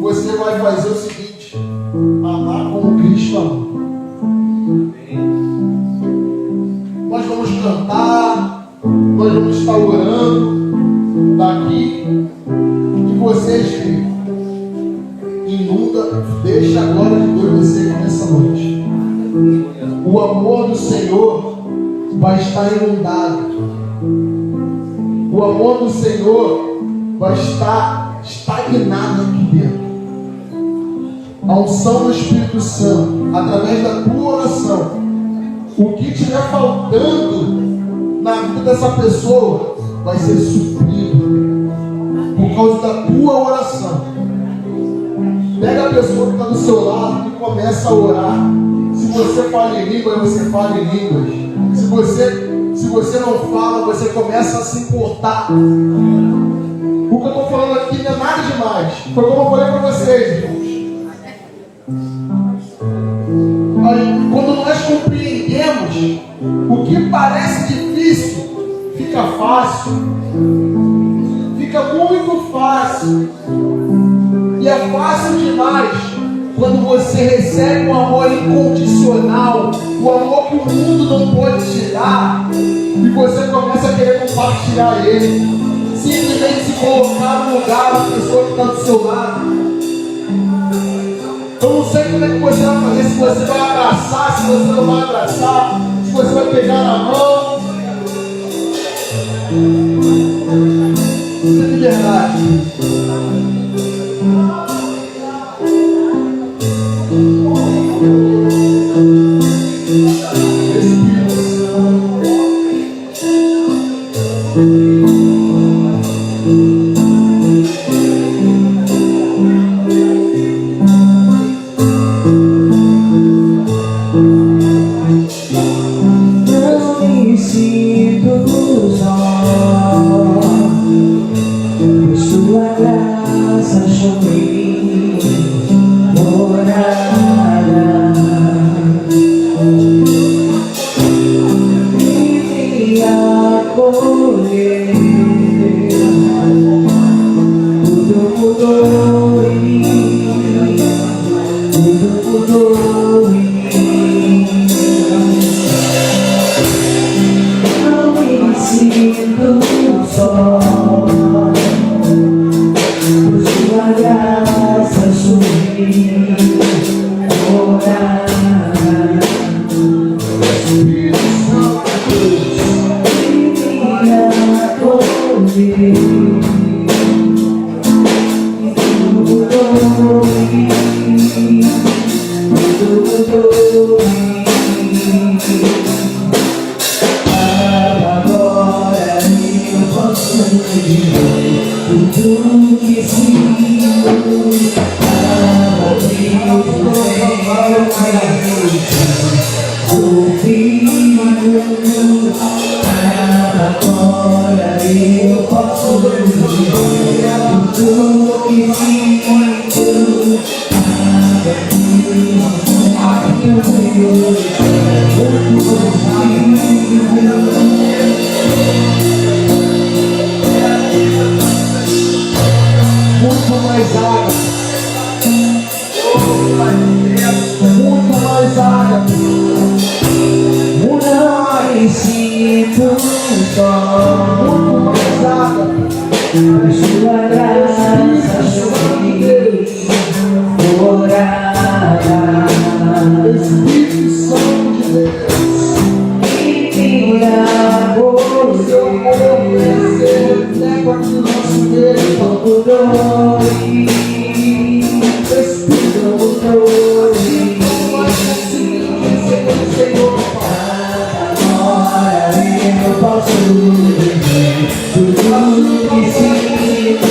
você vai fazer o seguinte: amar como Cristo amou. Nós vamos cantar, nós vamos estar orando daqui, e vocês inunda, deixa a glória de Deus descer nessa noite. O amor do Senhor vai estar inundado. O amor do Senhor vai estar estagnado aqui dentro. A unção do Espírito Santo, através da tua oração, o que estiver faltando na vida dessa pessoa vai ser suprido por causa da tua oração. Pega a pessoa que está do seu lado e começa a orar. Se você fala em língua, você fala em línguas. Se você não fala, você começa a se importar. O que eu estou falando aqui não é nada demais. Foi como eu falei para vocês, irmãos. Quando nós compreendemos, o que parece difícil fica fácil. Fica muito fácil. E é fácil demais quando você recebe um amor incondicional, o amor que o mundo não pode te dar, e você começa a querer compartilhar ele, simplesmente se colocar no lugar da pessoa que está do seu lado. Eu não sei como é que você vai fazer, se você vai abraçar, se você não vai abraçar, se você vai pegar na mão. Isso é de verdade. Tudo que sinto, mais água. Muito mais água. Muito mais água. Por sua graça orará. Espírito Santo de Deus, E minha voz seu amor leva aqui o nosso meio. Espírito, nós conseguimos dizer, Senhor, agora eu posso viver tudo que sinto.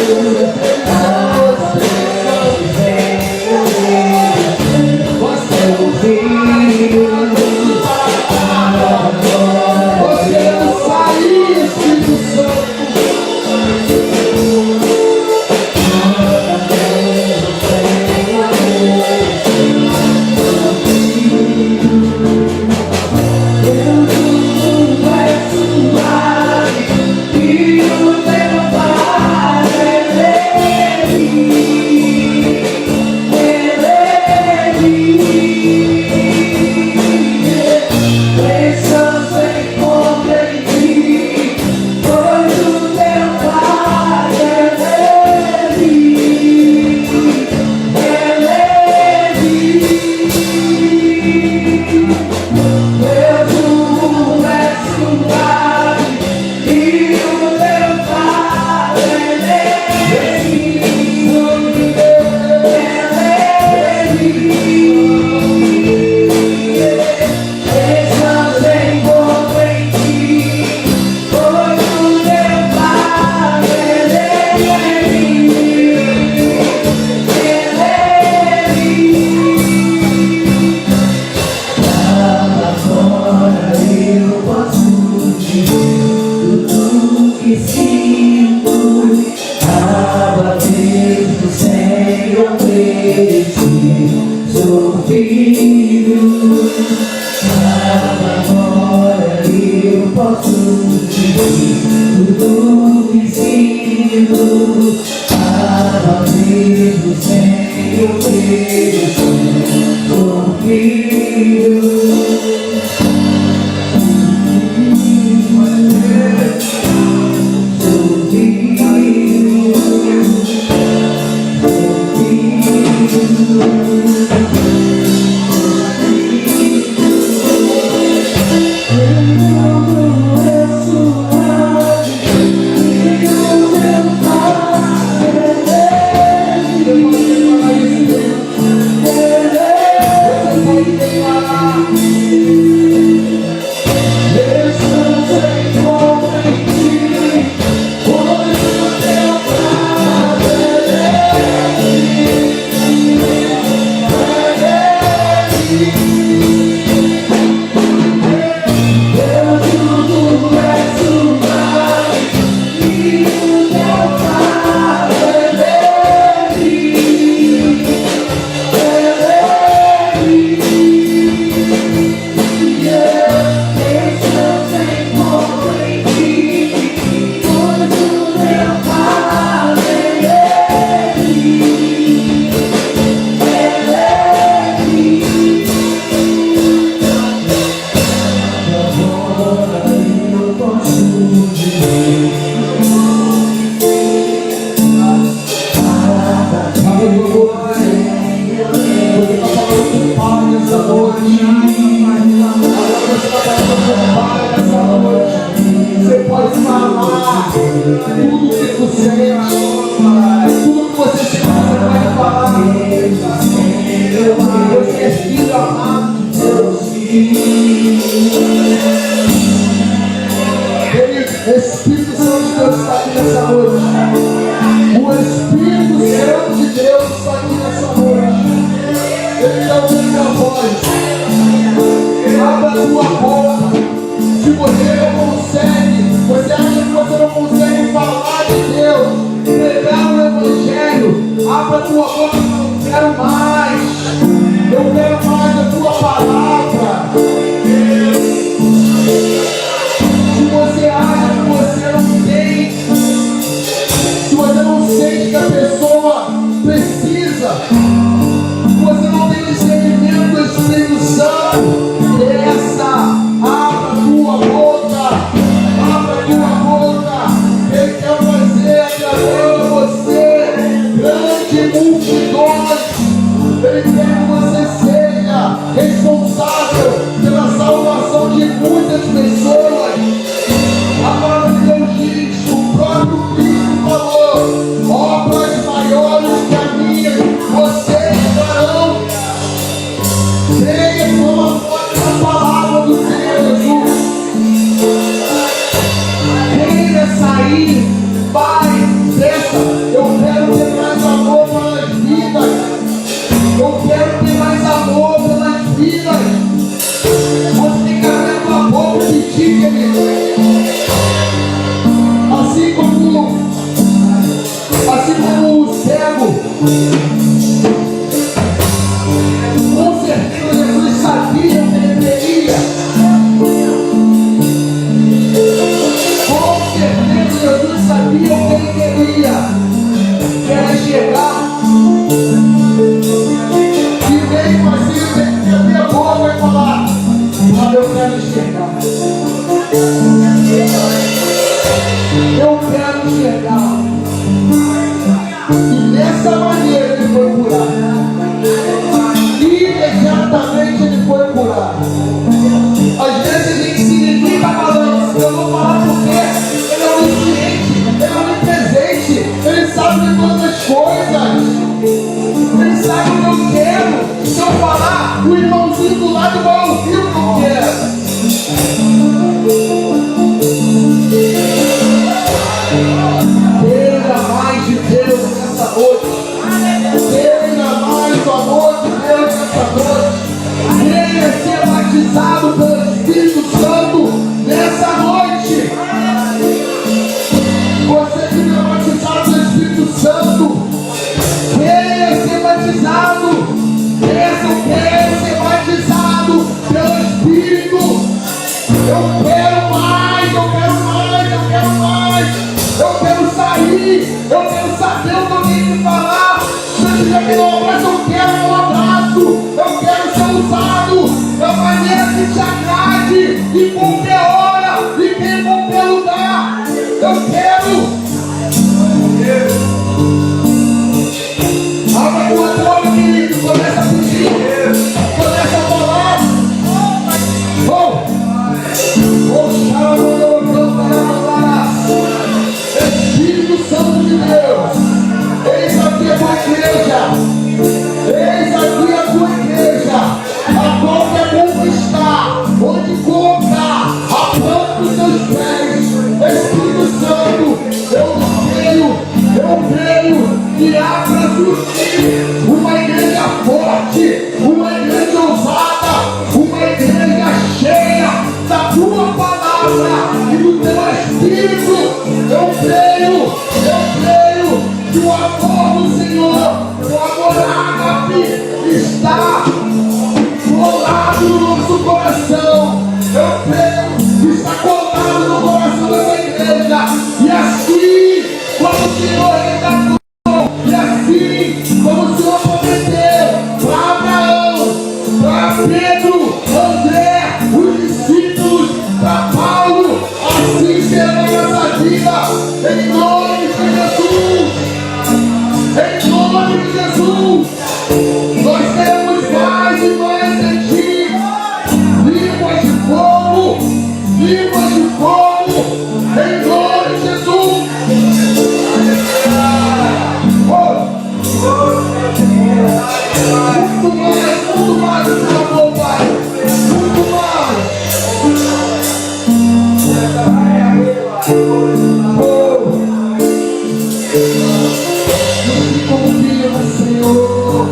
nós queremos sair, Espírito Santo. Sou filho, agora eu posso dizer tudo que sinto. A mesmo sem obedecer, sou filho. Você pode falar tudo que você sente, tudo que você sente, você pode falar. Você é filho amado de Deus. Espírito Santo de Deus está aqui nessa noite. O Espírito Santo de Deus está aqui nessa noite. Ele está ouvindo a voz. Abra a tua boca. Se você não consegue, você acha que você não consegue falar de Deus, pregar o Evangelho, abra a tua boca. Eu quero mais. Eu quero mais da tua palavra. Se você acha que você não tem, se você não sente que a pessoa Eu quero ter mais amor pelas vidas. Eu quero ter mais amor pelas vidas. Você tem que abrir a tua boca e pedir, querido. Assim como o cego, com certeza Jesus sabia o que ele teria. Com certeza Jesus sabia o que ele queria. Que era chegar. E mesmo assim ele tem que abrir a boca e falar: mas eu quero enxergar. Eu quero enxergar. E dessa maneira ele foi curado. Imediatamente ele foi curado. Às vezes a gente se limita falando: eu vou falar porque ele é onisciente, ele é onipresente, ele sabe de todas as coisas, ele sabe o que eu quero. Se eu falar, o irmãozinho do lado vai ouvir o que eu quero. Queira mais de Deus nessa noite. Queira mais do amor de Deus nessa noite. Queira ser batizado pelo Espírito Santo nessa noite. Você que não é batizado pelo Espírito Santo, queira ser batizado. Eu quero ser batizado pelo Espírito. Eu quero mais, eu quero mais, eu quero mais. Eu quero sair, eu quero saber o que eu tenho que falar. Se eu tiver que dar um abraço, eu quero um abraço. Eu quero ser usado da maneira que te agrade, em qualquer hora, em qualquer lugar. Eu quero. Abra a tua boca, querido, começa a pedir, começa a falar. Espírito Santo de Deus, eis aqui a tua igreja, eis aqui a tua igreja, a qual quer conquistar, onde colocar a planta dos seus pés. Espírito Santo, eu creio que há para surgir uma igreja forte, uma igreja ousada, uma igreja cheia da tua palavra e do teu Espírito. Eu creio que o amor do Senhor, o amor ágape, está colado no nosso coração. Eu creio que está colado no coração dessa igreja. E assim, como o Senhor resgatou, e assim, como o Senhor prometeu para Abraão, para Pedro, André, os discípulos, para Paulo, assim será a nossa vida, em nome de Jesus. Em nome de Jesus, nós queremos mais e mais em Ti. Línguas de fogo, em nome de Jesus. Muito mais, meu amor, Pai. Muito mais. Nos confia no Senhor.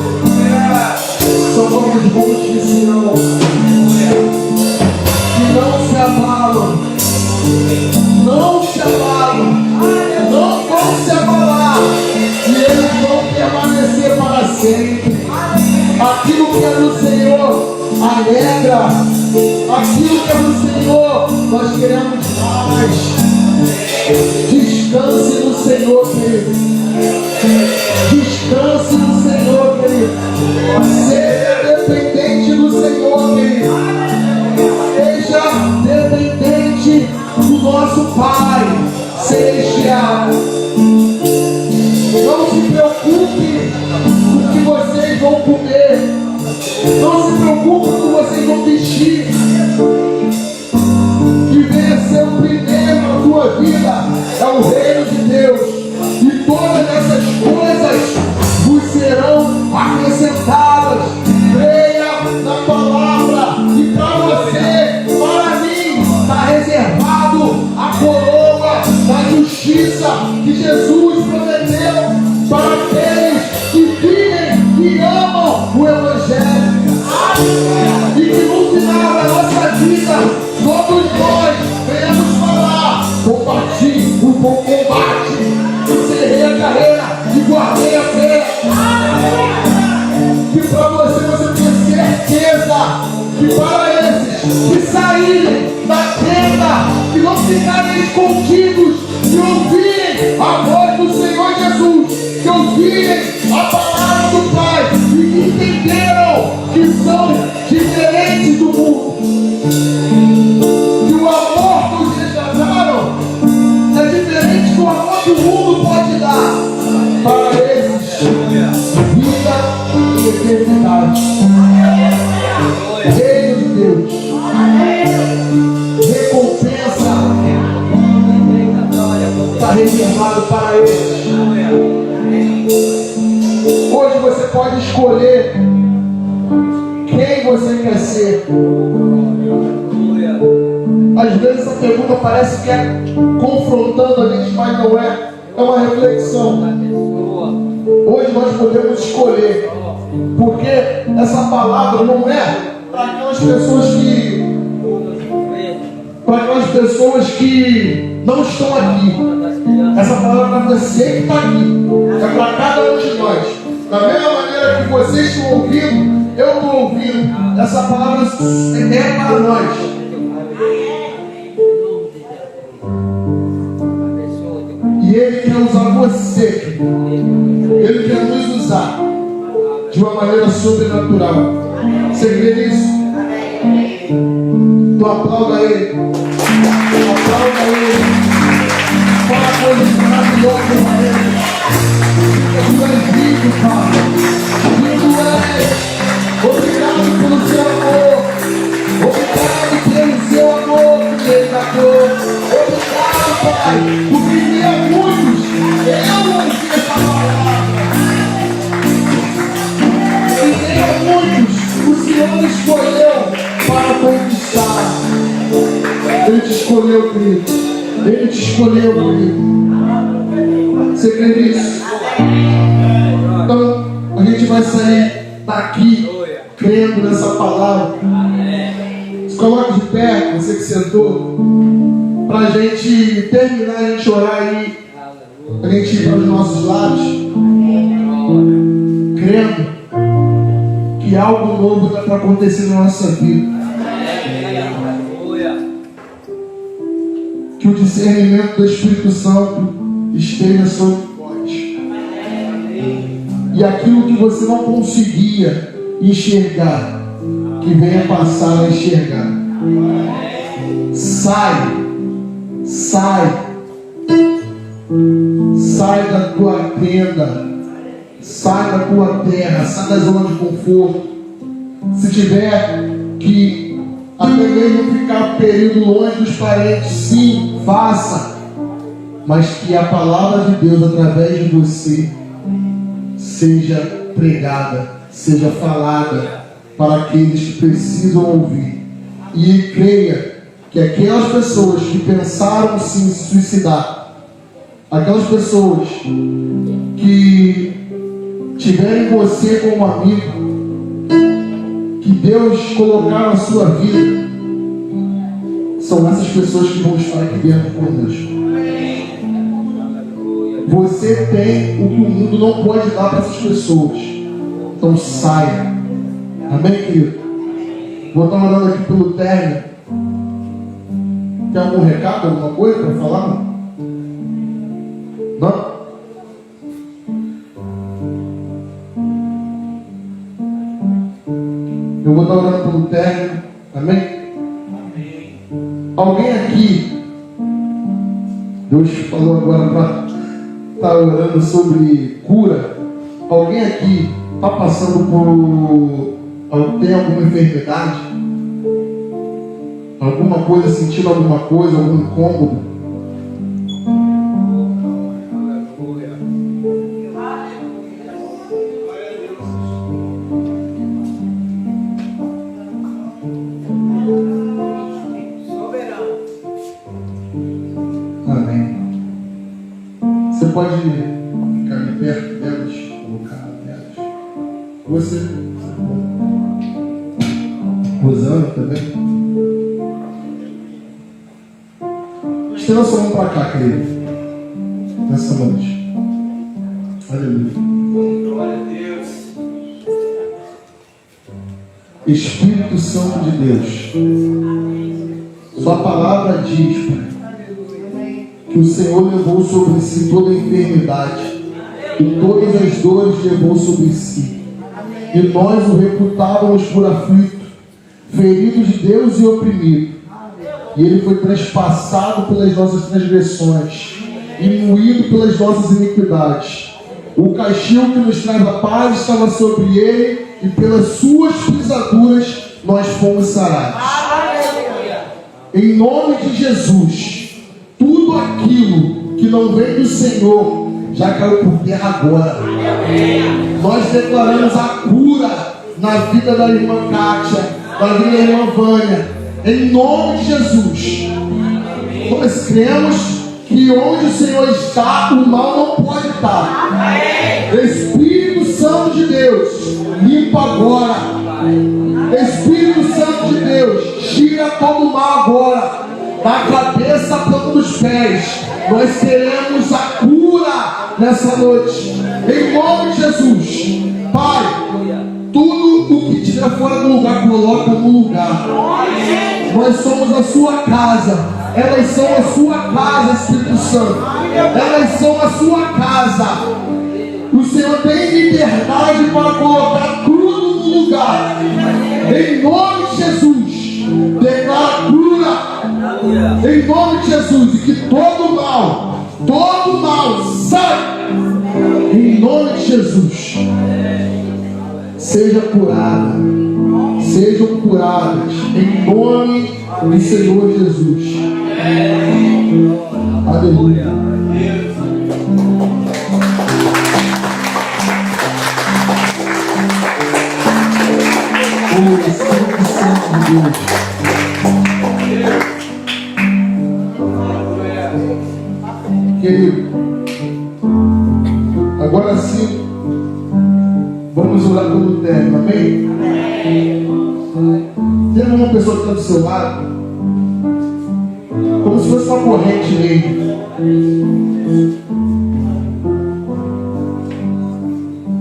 Somos bons de Senhor. Que não se abalam. Não se abalam. Não vão se abalar. E eles vão permanecer para sempre. Aquilo que é do Senhor alegra. Aquilo que é do Senhor nós queremos mais. Descanse no Senhor, querido. Descanse no Senhor, querido. Seja dependente do Senhor, querido. Seja dependente do nosso Pai Celestial. Não se preocupe com o que vocês vão comer. Não se preocupe com o que vocês vão vestir. Que venha ser o primeiro na tua vida é o reino de Deus. E todas essas coisas vos serão acrescentadas. Creia na palavra. E para você, para mim, está reservado a coroa da justiça que Jesus prometeu carreira e guardei a fé. Que para você tenha certeza que para esses que saírem da tenda, que não ficarem escondidos, que ouvirem a voz do Senhor Jesus, que ouvirem a palavra do Pai e que entenderam que são diferentes do mundo. Que o amor que os resgataram é diferente do amor que o mundo pode dar para esses. Vida e eternidade. Reino de Deus. Recompensa está reservado para eles. Hoje você pode escolher quem você quer ser. Às vezes essa pergunta parece que é confrontando a gente, mas não é. É uma reflexão. Hoje nós podemos escolher, porque essa palavra não é para aquelas pessoas que não estão aqui. Essa palavra é para você que está aqui. É para cada um de nós. Da mesma maneira que vocês estão ouvindo, eu estou ouvindo. Essa palavra é para nós. E Ele quer usar você. Ele quer nos usar de uma maneira sobrenatural. Você crê nisso? Então aplauda Ele. Aplauda Ele. Fala coisas maravilhosas para Ele. Tu és vivo, Pai. Vivo és. Obrigado pelo seu amor. Obrigado pelo seu amor que Ele deu. Obrigado, Pai, porque tinha muitos. Eu ouvi essa palavra. E tinha muitos. O Senhor me escolheu para conquistar. Ele te escolheu, querido. Ele te escolheu, querido. Você crê nisso? Então, a gente vai sair daqui crendo nessa palavra. Se coloque de pé, você que sentou, para a gente terminar, a gente orar aí, para a gente ir para os nossos lados, crendo que algo novo está para acontecer na nossa vida. Que o discernimento do Espírito Santo esteja sobre nós. E aquilo que você não conseguia enxergar, que venha passar a enxergar. Sai da tua tenda, sai da tua terra, sai da zona de conforto. Se tiver que até mesmo ficar um período longe dos parentes, sim, faça, mas que a palavra de Deus através de você seja pregada, seja falada para aqueles que precisam ouvir. E creia que aquelas pessoas que pensaram sim se suicidar, aquelas pessoas que tiverem você como amigo, que Deus colocar na sua vida, são essas pessoas que vão estar aqui dentro conosco. Você tem o que o mundo não pode dar para essas pessoas. Então saia. Amém, querido? Vou estar orando aqui pelo término. Tem algum recado, alguma coisa para falar? Não? Eu vou estar orando pelo término. Amém? Alguém aqui, Deus falou agora para estar orando sobre cura. Alguém aqui está passando por... tem alguma enfermidade? Alguma coisa, sentindo alguma coisa, algum incômodo? Amém. Você pode ficar ali perto delas, colocar nelas. Você, Rosana também. Estenda sua mão para cá, querido. Nessa noite. Aleluia. Glória a Deus. Espírito Santo de Deus, sua palavra diz, Pai, que o Senhor levou sobre si toda a enfermidade e todas as dores levou sobre si. E nós o reputávamos por aflito, ferido de Deus e oprimido. E ele foi trespassado pelas nossas transgressões e moído pelas nossas iniquidades. O castigo que nos traz a paz estava sobre ele, e pelas suas pisaduras nós fomos sarados. Em nome de Jesus, tudo aquilo que não vem do Senhor já caiu por terra agora. Nós declaramos a cura na vida da irmã Kátia, da vida da irmã Vânia, em nome de Jesus. Nós cremos que onde o Senhor está, o mal não pode estar. Espírito Santo de Deus, limpa agora. Espírito Santo de Deus, tira todo o mal agora, da cabeça à planta dos pés. Nós queremos a cura nessa noite, em nome de Jesus. Pai, tudo o que estiver fora do lugar, coloca no lugar. Nós somos a sua casa. Elas são a sua casa, Espírito Santo. Elas são a sua casa. O Senhor tem liberdade para colocar tudo no lugar. Em nome de Jesus, declara cura. Em nome de Jesus, e que todo mal sai. Em nome de Jesus, seja curada, sejam curadas. Em nome do Senhor Jesus. Aleluia. O Espírito Santo de Deus. Querido, agora sim, vamos orar pelo término, amém? Tem uma pessoa que está do seu lado, como se fosse uma corrente mesmo.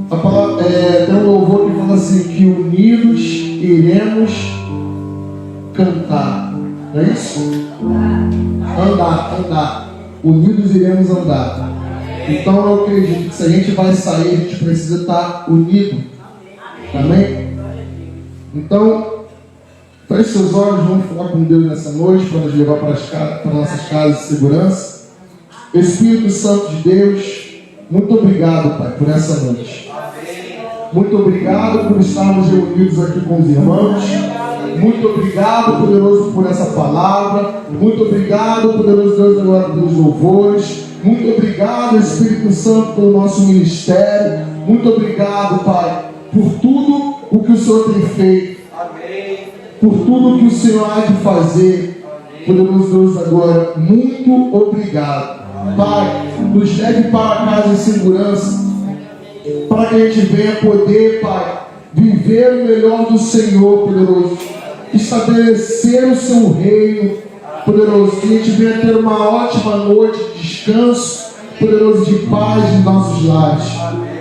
A palavra, tem um louvor que fala assim, que unidos iremos cantar. Não é isso? Andar. Unidos iremos andar. Então eu acredito que se a gente vai sair, a gente precisa estar unido. Amém? Então, feche seus olhos, vamos falar com Deus nessa noite, para nos levar para nossas casas de segurança. Espírito Santo de Deus, muito obrigado, Pai, por essa noite. Muito obrigado por estarmos reunidos aqui com os irmãos. Muito obrigado, poderoso, por essa palavra. Muito obrigado, poderoso Deus, agora pelos louvores. Muito obrigado, Espírito Santo, pelo nosso ministério. Muito obrigado, Pai, por tudo o que o Senhor tem feito. Por tudo que o Senhor há de fazer. Poderoso Deus, agora, muito obrigado. Pai, nos leve para casa em segurança, para que a gente venha poder, Pai, viver o melhor do Senhor, poderoso. Estabelecer o seu reino, poderoso. Que a gente venha ter uma ótima noite de descanso, poderoso, de paz em nossos lares.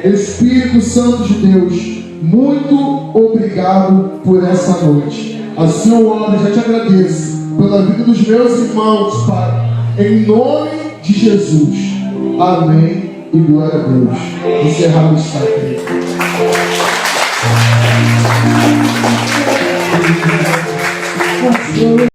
Espírito Santo de Deus, muito obrigado por essa noite. Assim eu oro e já te agradeço pela vida dos meus irmãos, Pai, em nome de Jesus. Amém e glória a Deus. Encerramos esta igreja.